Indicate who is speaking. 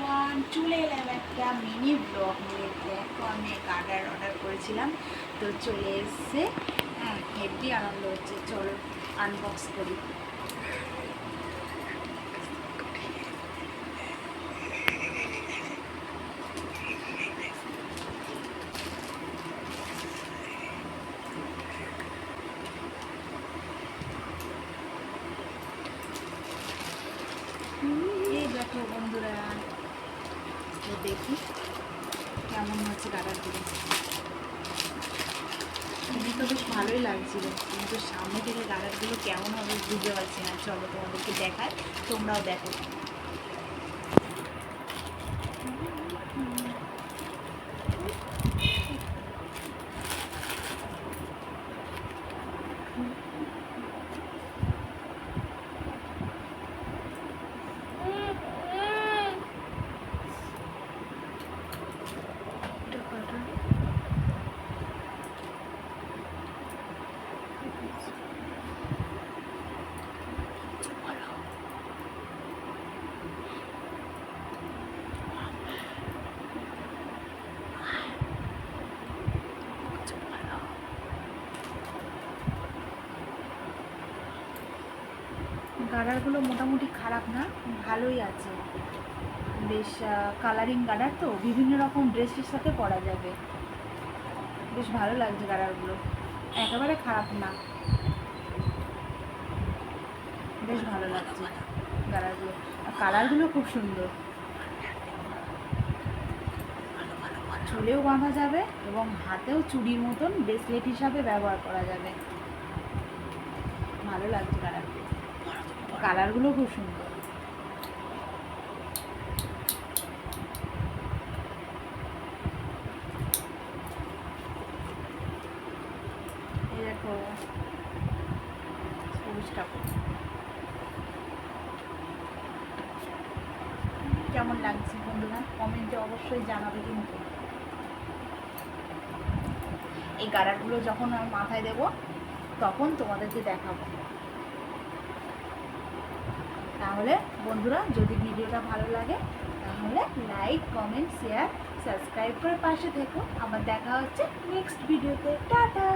Speaker 1: Everyone, চলে এলাম একটা মিনি ব্লগ নিয়ে। দেখো আমি গার্ডার অর্ডার করেছিলাম, তো চলে এসছে। হ্যাঁ, হেভি আনন্দ হচ্ছে। চলো আনবক্স করি। এই দেখো বন্ধুরা, তো দেখি কেমন হচ্ছে গার্ডারগুলো। এমনি তো বেশ ভালোই লাগছিল, কিন্তু সামনে থেকে গার্ডারগুলো কেমন হবে বুঝতে পারছি না। চলো তোমাদেরকে দেখায়, তোমরাও দেখো। গার্ডারগুলো মোটামুটি খারাপ না, ভালোই আছে। বেশ কালারিং গার্ডার, তো বিভিন্ন রকম ড্রেসের সাথে পরা যাবে। বেশ ভালো লাগছে গার্ডারগুলো, একেবারে খারাপ না, বেশ ভালো লাগছে গার্ডারগুলো। আর কালারগুলো খুব সুন্দর। চুলেও বাঁধা যাবে এবং হাতেও চুড়ির মতন ব্রেসলেট হিসাবে ব্যবহার করা যাবে। ভালো লাগছে গার্ডারগুলো, কালারগুলো খুব সুন্দর। এই দেখো সবুজ কাপড়, কেমন লাগছে বন্ধুরা কমেন্টে অবশ্যই জানাবে। কিন্তু এই গার্ডারগুলো যখন আমি মাথায় দেব তখন তোমাদেরকে দেখাবো। তাহলে বন্ধুরা, যদি ভিডিওটা ভালো লাগে তাহলে লাইক, কমেন্ট, শেয়ার, সাবস্ক্রাইব করে পাশে থেকো। আবার দেখা হচ্ছে নেক্সট ভিডিওতে। টাটা।